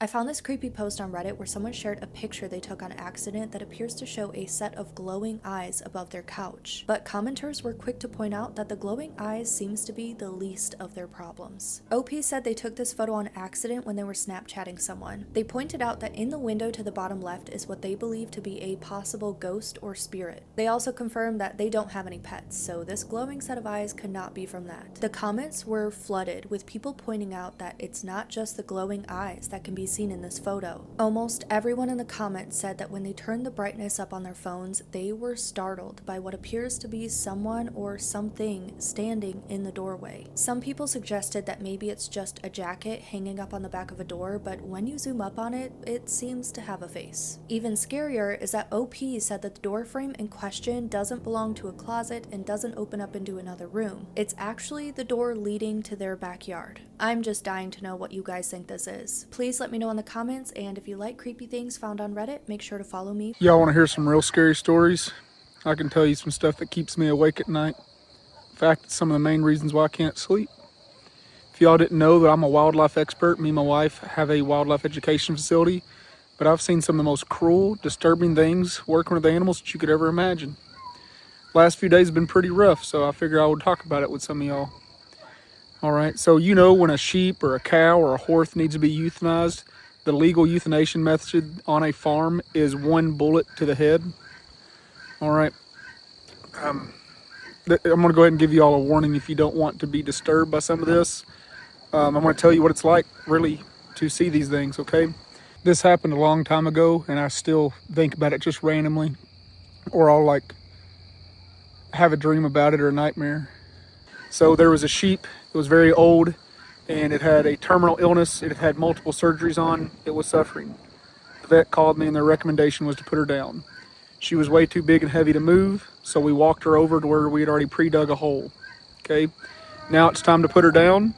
I found this creepy post on Reddit where someone shared a picture they took on accident that appears to show a set of glowing eyes above their couch. But commenters were quick to point out that the glowing eyes seems to be the least of their problems. OP said they took this photo on accident when they were Snapchatting someone. They pointed out that in the window to the bottom left is what they believe to be a possible ghost or spirit. They also confirmed that they don't have any pets, so this glowing set of eyes could not be from that. The comments were flooded with people pointing out that it's not just the glowing eyes that can be seen in this photo. Almost everyone in the comments said that when they turned the brightness up on their phones, they were startled by what appears to be someone or something standing in the doorway. Some people suggested that maybe it's just a jacket hanging up on the back of a door, but when you zoom up on it, it seems to have a face. Even scarier is that OP said that the door frame in question doesn't belong to a closet and doesn't open up into another room. It's actually the door leading to their backyard. I'm just dying to know what you guys think this is. Please let me know in the comments, and if you like creepy things found on Reddit, make sure to follow me. Y'all want to hear some real scary stories? I can tell you some stuff that keeps me awake at night. In fact, it's some of the main reasons why I can't sleep. If y'all didn't know that I'm a wildlife expert, me and my wife have a wildlife education facility, but I've seen some of the most cruel, disturbing things working with animals that you could ever imagine. Last few days have been pretty rough, so I figured I would talk about it with some of y'all. Alright, so you know when a sheep or a cow or a horse needs to be euthanized, the legal euthanasia method on a farm is 1 bullet to the head. Alright, I'm going to go ahead and give you all a warning if you don't want to be disturbed by some of this. I'm going to tell you what it's like really to see these things, okay? This happened a long time ago, and I still think about it just randomly, or I'll like have a dream about it or a nightmare. So there was a sheep. It was very old, and it had a terminal illness. It had had multiple surgeries on. It was suffering. The vet called me, and their recommendation was to put her down. She was way too big and heavy to move, so we walked her over to where we had already pre-dug a hole. Okay, now it's time to put her down.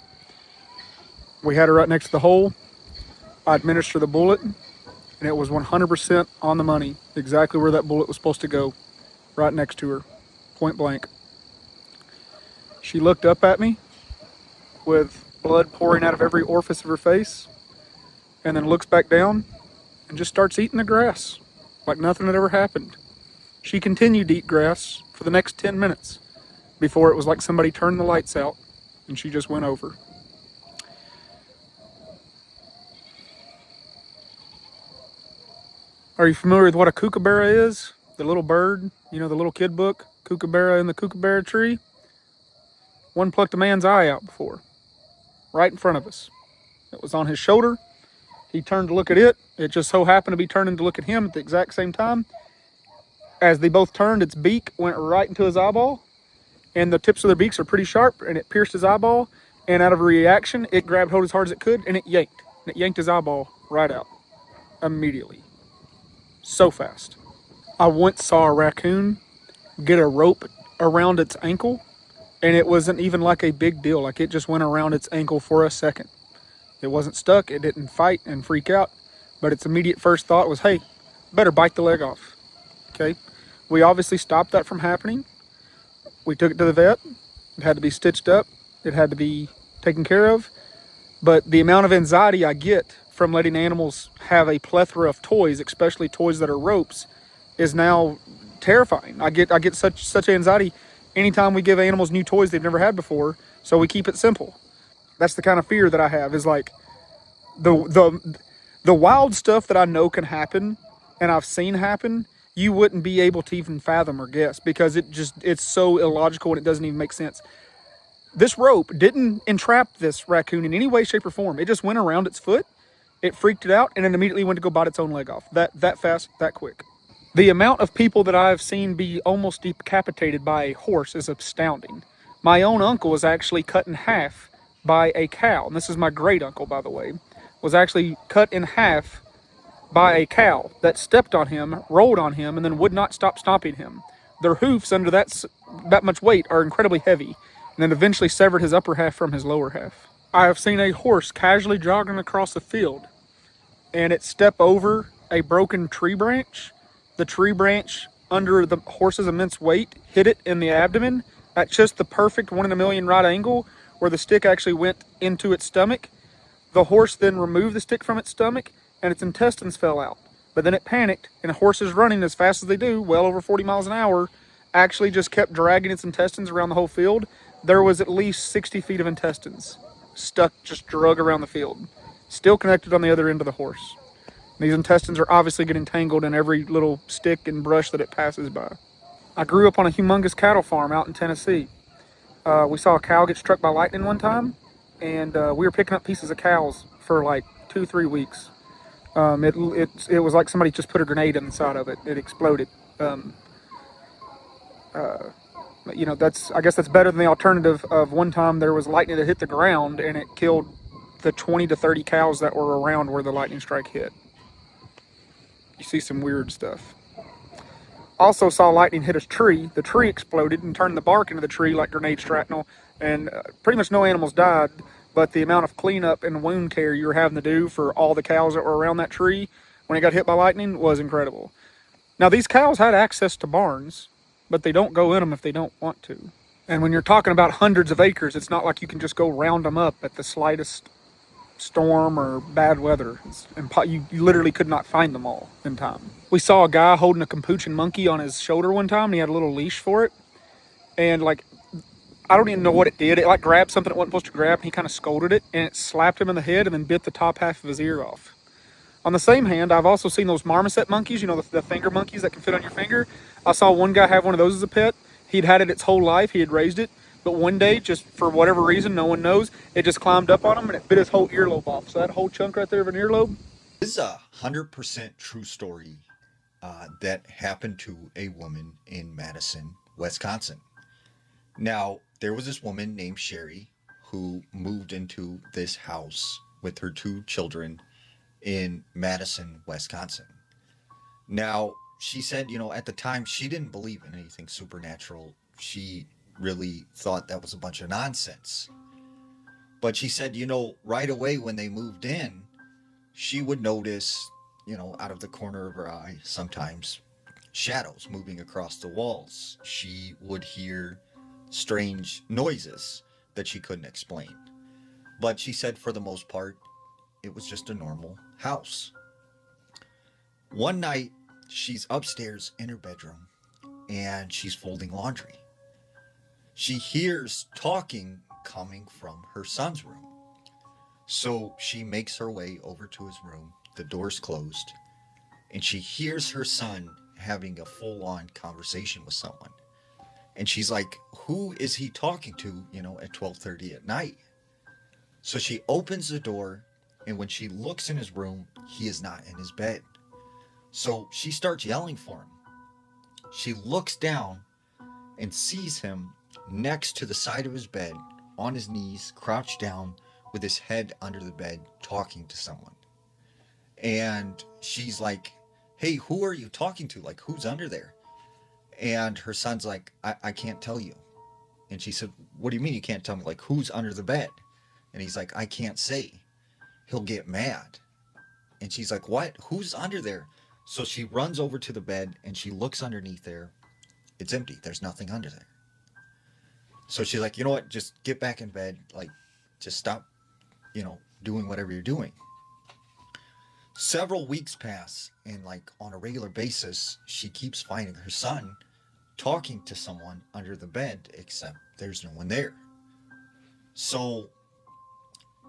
We had her right next to the hole. I administered the bullet, and it was 100% on the money, exactly where that bullet was supposed to go, right next to her, point blank. She looked up at me with blood pouring out of every orifice of her face, and then looks back down and just starts eating the grass like nothing had ever happened. She continued to eat grass for the next 10 minutes before it was like somebody turned the lights out and she just went over. Are you familiar with what a kookaburra is? The little bird, you know, the little kid book, Kookaburra in the Kookaburra Tree? One plucked a man's eye out before, right in front of us. It was on his shoulder. He turned to look at it. It just so happened to be turning to look at him at the exact same time. As they both turned, its beak went right into his eyeball, and the tips of their beaks are pretty sharp, and it pierced his eyeball, and out of a reaction, it grabbed hold as hard as it could, and it yanked. And it yanked his eyeball right out, immediately. So fast. I once saw a raccoon get a rope around its ankle, and it wasn't even like a big deal. Like, it just went around its ankle for a second. It wasn't stuck. It didn't fight and freak out. But its immediate first thought was, hey, better bite the leg off. Okay? We obviously stopped that from happening. We took it to the vet. It had to be stitched up. It had to be taken care of. But the amount of anxiety I get from letting animals have a plethora of toys, especially toys that are ropes, is now terrifying. I get such anxiety anytime we give animals new toys they've never had before, so we keep it simple. That's the kind of fear that I have, is like the wild stuff that I know can happen and I've seen happen, you wouldn't be able to even fathom or guess, because it's so illogical and it doesn't even make sense. This rope didn't entrap this raccoon in any way, shape, or form. It just went around its foot, it freaked it out, and it immediately went to go bite its own leg off. That fast, that quick. The amount of people that I've seen be almost decapitated by a horse is astounding. My own uncle was actually cut in half by a cow, and this is my great uncle, by the way, was actually cut in half by a cow that stepped on him, rolled on him, and then would not stop stomping him. Their hoofs under that much weight are incredibly heavy, and then eventually severed his upper half from his lower half. I have seen a horse casually jogging across a field, and it step over a broken tree branch. The tree branch, under the horse's immense weight, hit it in the abdomen at just the perfect 1 in a million right angle, where the stick actually went into its stomach. The horse then removed the stick from its stomach and its intestines fell out. But then it panicked, and horses running as fast as they do, well over 40 miles an hour, actually just kept dragging its intestines around the whole field. There was at least 60 feet of intestines stuck, just drug around the field, still connected on the other end of the horse. These intestines are obviously getting tangled in every little stick and brush that it passes by. I grew up on a humongous cattle farm out in Tennessee. We saw a cow get struck by lightning one time, and we were picking up pieces of cows for like 2-3 weeks. It was like somebody just put a grenade inside of it. It exploded. You know, I guess that's better than the alternative of one time there was lightning that hit the ground and it killed the 20 to 30 cows that were around where the lightning strike hit. You see some weird stuff. Also saw lightning hit a tree. The tree exploded and turned the bark into the tree like grenade shrapnel, and pretty much no animals died, but the amount of cleanup and wound care you were having to do for all the cows that were around that tree when it got hit by lightning was incredible. Now, these cows had access to barns, but they don't go in them if they don't want to. And when you're talking about hundreds of acres, it's not like you can just go round them up at the slightest storm or bad weather. You literally could not find them all in time. We saw a guy holding a capuchin monkey on his shoulder one time, and he had a little leash for it. And like, I don't even know what it did. It like grabbed something it wasn't supposed to grab, and he kind of scolded it, and it slapped him in the head and then bit the top half of his ear off. On the same hand, I've also seen those marmoset monkeys, you know, the finger monkeys that can fit on your finger. I saw one guy have one of those as a pet. He'd had it its whole life. He had raised it. But one day, just for whatever reason, no one knows, it just climbed up on him and it bit his whole earlobe off. So that whole chunk right there of an earlobe. This is a 100% true story that happened to a woman in Madison, Wisconsin. Now, there was this woman named Sherry who moved into this house with her 2 children in Madison, Wisconsin. Now, she said, you know, at the time, she didn't believe in anything supernatural. She really thought that was a bunch of nonsense. But she said, you know, right away when they moved in, she would notice, you know, out of the corner of her eye, sometimes shadows moving across the walls. She would hear strange noises that she couldn't explain. But she said for the most part, it was just a normal house. One night, she's upstairs in her bedroom and she's folding laundry. She hears talking coming from her son's room. So she makes her way over to his room. The door's closed. And she hears her son having a full-on conversation with someone. And she's like, who is he talking to, you know, at 12:30 at night? So she opens the door, and when she looks in his room, he is not in his bed. So she starts yelling for him. She looks down and sees him next to the side of his bed, on his knees, crouched down, with his head under the bed, talking to someone. And she's like, hey, who are you talking to? Like, who's under there? And her son's like, I can't tell you. And she said, what do you mean you can't tell me? Like, who's under the bed? And he's like, I can't say. He'll get mad. And she's like, what? Who's under there? So she runs over to the bed and she looks underneath there. It's empty. There's nothing under there. So she's like, you know what? Just get back in bed. Like, just stop, you know, doing whatever you're doing. Several weeks pass, and like on a regular basis, she keeps finding her son talking to someone under the bed, except there's no one there. So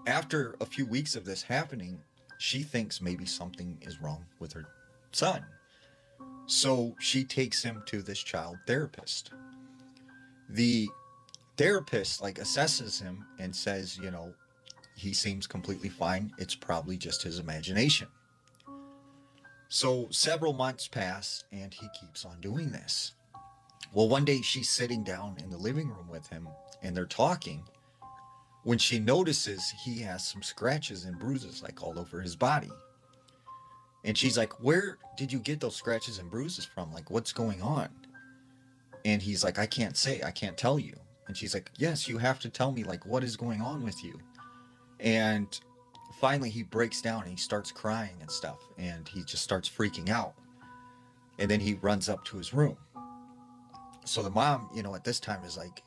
after a few weeks of this happening, she thinks maybe something is wrong with her son. So she takes him to this child therapist. The therapist like assesses him and says, you know, he seems completely fine. It's probably just his imagination. So several months pass and he keeps on doing this. Well, one day she's sitting down in the living room with him and they're talking when she notices he has some scratches and bruises like all over his body. And she's like, where did you get those scratches and bruises from? Like, what's going on? And he's like, I can't say, I can't tell you. And she's like, yes, you have to tell me, like, what is going on with you? And finally he breaks down and he starts crying and stuff. And he just starts freaking out. And then he runs up to his room. So the mom, you know, at this time is like,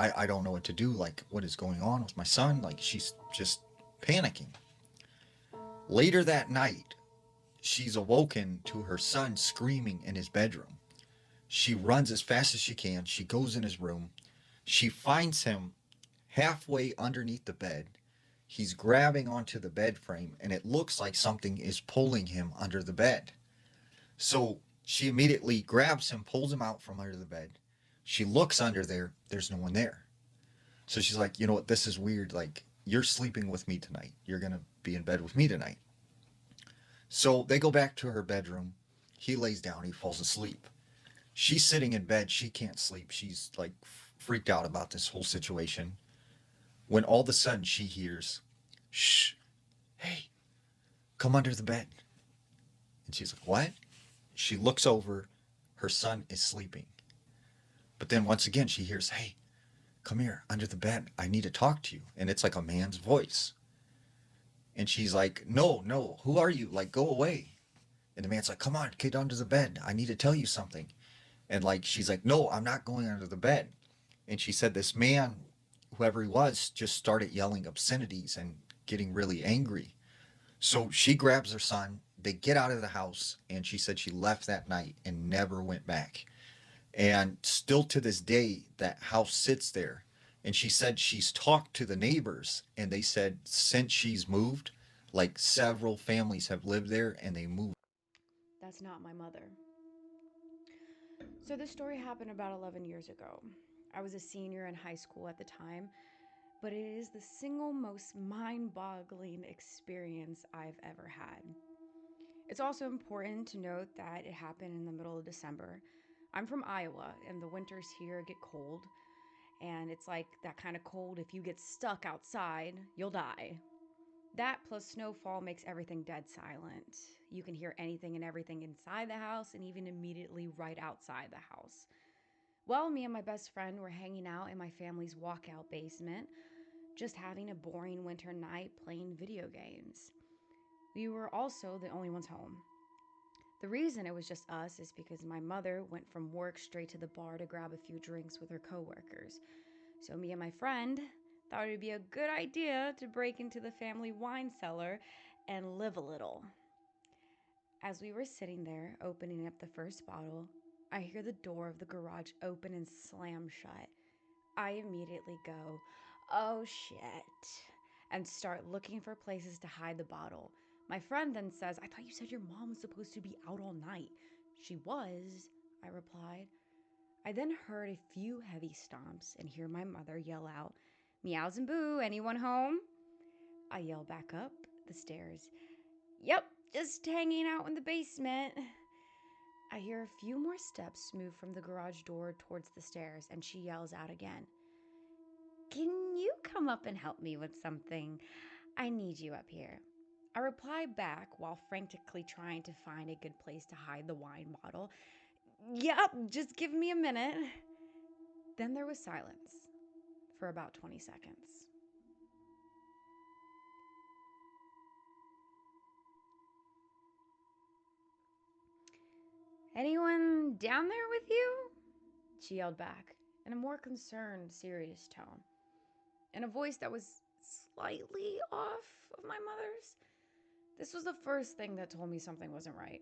I don't know what to do. Like, what is going on with my son? Like, she's just panicking. Later that night, she's awoken to her son screaming in his bedroom. She runs as fast as she can. She goes in his room. She finds him halfway underneath the bed. He's grabbing onto the bed frame, and it looks like something is pulling him under the bed. So she immediately grabs him, pulls him out from under the bed. She looks under there. There's no one there. So she's like, you know what? This is weird. Like, you're sleeping with me tonight. You're going to be in bed with me tonight. So they go back to her bedroom. He lays down. He falls asleep. She's sitting in bed. She can't sleep. She's like freaked out about this whole situation. When all of a sudden she hears, shh, hey, come under the bed. And she's like, what? She looks over. Her son is sleeping. But then once again, she hears, hey, come here under the bed. I need to talk to you. And it's like a man's voice. And she's like, no, who are you? Like, go away. And the man's like, come on, get under the bed. I need to tell you something. And like, she's like, no, I'm not going under the bed. And she said this man, whoever he was, just started yelling obscenities and getting really angry. So she grabs her son. They get out of the house. And she said she left that night and never went back. And still to this day, that house sits there. And she said she's talked to the neighbors, and they said since she's moved, like several families have lived there and they moved. That's not my mother. So this story happened about 11 years ago. I was a senior in high school at the time, but it is the single most mind-boggling experience I've ever had. It's also important to note that it happened in the middle of December. I'm from Iowa, and the winters here get cold, and it's like that kind of cold, if you get stuck outside, you'll die. That plus snowfall makes everything dead silent. You can hear anything and everything inside the house and even immediately right outside the house. Well, me and my best friend were hanging out in my family's walkout basement, just having a boring winter night playing video games. We were also the only ones home. The reason it was just us is because my mother went from work straight to the bar to grab a few drinks with her coworkers. So me and my friend thought it would be a good idea to break into the family wine cellar and live a little. As we were sitting there opening up the first bottle, I hear the door of the garage open and slam shut. I immediately go, oh shit, and start looking for places to hide the bottle. My friend then says, I thought you said your mom was supposed to be out all night. She was, I replied. I then heard a few heavy stomps and hear my mother yell out, meows and boo, anyone home? I yell back up the stairs, yep, just hanging out in the basement. I hear a few more steps move from the garage door towards the stairs, and she yells out again, can you come up and help me with something? I need you up here. I reply back while frantically trying to find a good place to hide the wine bottle. Yep, just give me a minute. Then there was silence for about 20 seconds. Anyone down there with you? She yelled back in a more concerned, serious tone, in a voice that was slightly off of my mother's. This was the first thing that told me something wasn't right.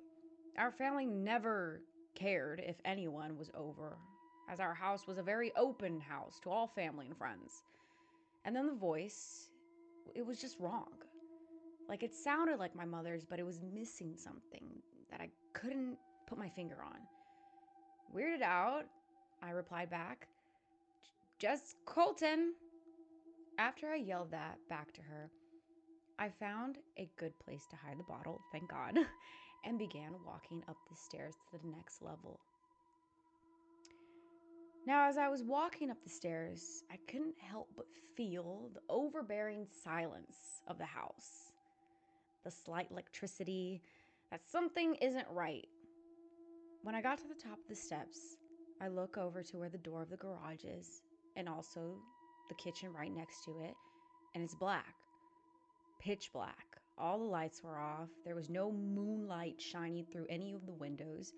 Our family never cared if anyone was over, as our house was a very open house to all family and friends. And then the voice, it was just wrong. Like it sounded like my mother's, but it was missing something that I couldn't put my finger on. Weirded out, I replied back, just Colton. After I yelled that back to her, I found a good place to hide the bottle, thank God, and began walking up the stairs to the next level. Now, as I was walking up the stairs, I couldn't help but feel the overbearing silence of the house, the slight electricity that something isn't right. When I got to the top of the steps, I look over to where the door of the garage is, and also the kitchen right next to it, and it's black. Pitch black. All the lights were off. There was no moonlight shining through any of the windows.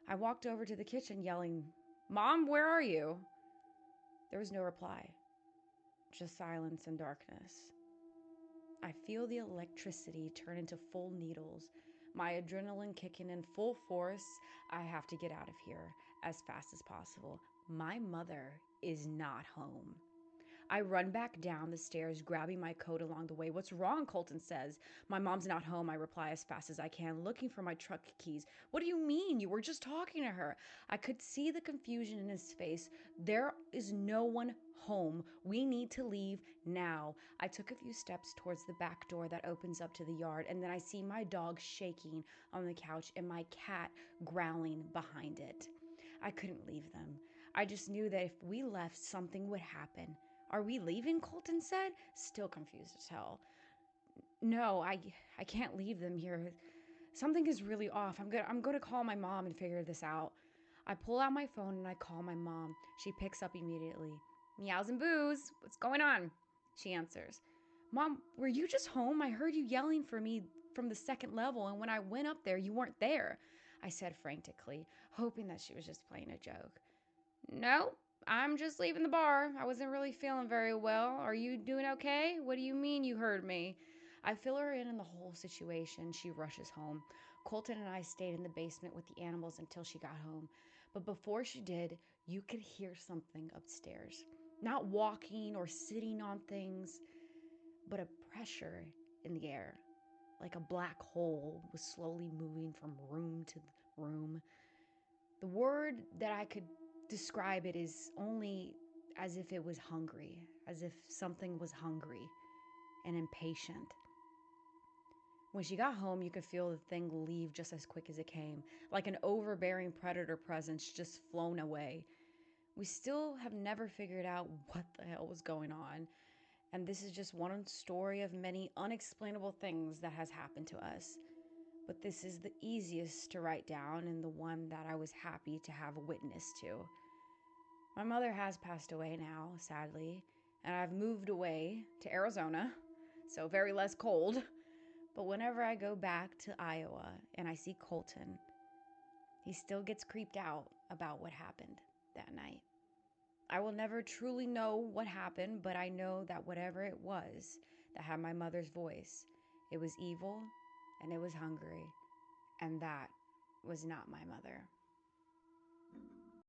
I walked over to the kitchen yelling, Mom, where are you? There was no reply. Just silence and darkness. I feel the electricity turn into full needles. My adrenaline kicking in full force. I have to get out of here as fast as possible. My mother is not home. I run back down the stairs, grabbing my coat along the way. "What's wrong?" Colton says. "My mom's not home," I reply as fast as I can, looking for my truck keys. "What do you mean? You were just talking to her." I could see the confusion in his face. "There is no one home. We need to leave now." I took a few steps towards the back door that opens up to the yard, and then I see my dog shaking on the couch and my cat growling behind it. I couldn't leave them. I just knew that if we left, something would happen. "Are we leaving?" Colton said, still confused as hell. "No, I can't leave them here. Something is really off. I'm going to call my mom and figure this out." I pull out my phone and I call my mom. She picks up immediately. "Meows and Boos, what's going on?" She answers. "Mom, were you just home? I heard you yelling for me from the second level, and when I went up there, you weren't there," I said frantically, hoping that she was just playing a joke. "No, I'm just leaving the bar. I wasn't really feeling very well. Are you doing okay? What do you mean you heard me?" I fill her in on the whole situation. She rushes home. Colton and I stayed in the basement with the animals until she got home. But before she did, you could hear something upstairs. Not walking or sitting on things, but a pressure in the air. Like a black hole was slowly moving from room to room. The word that I could describe it is only as if it was hungry, as if something was hungry and impatient. When she got home, you could feel the thing leave just as quick as it came, like an overbearing predator presence just flown away. We still have never figured out what the hell was going on, and this is just one story of many unexplainable things that has happened to us. But this is the easiest to write down and the one that I was happy to have a witness to. My mother has passed away now, sadly, and I've moved away to Arizona, so very less cold. But whenever I go back to Iowa and I see Colton, he still gets creeped out about what happened that night. I will never truly know what happened, but I know that whatever it was that had my mother's voice, it was evil and it was hungry, and that was not my mother.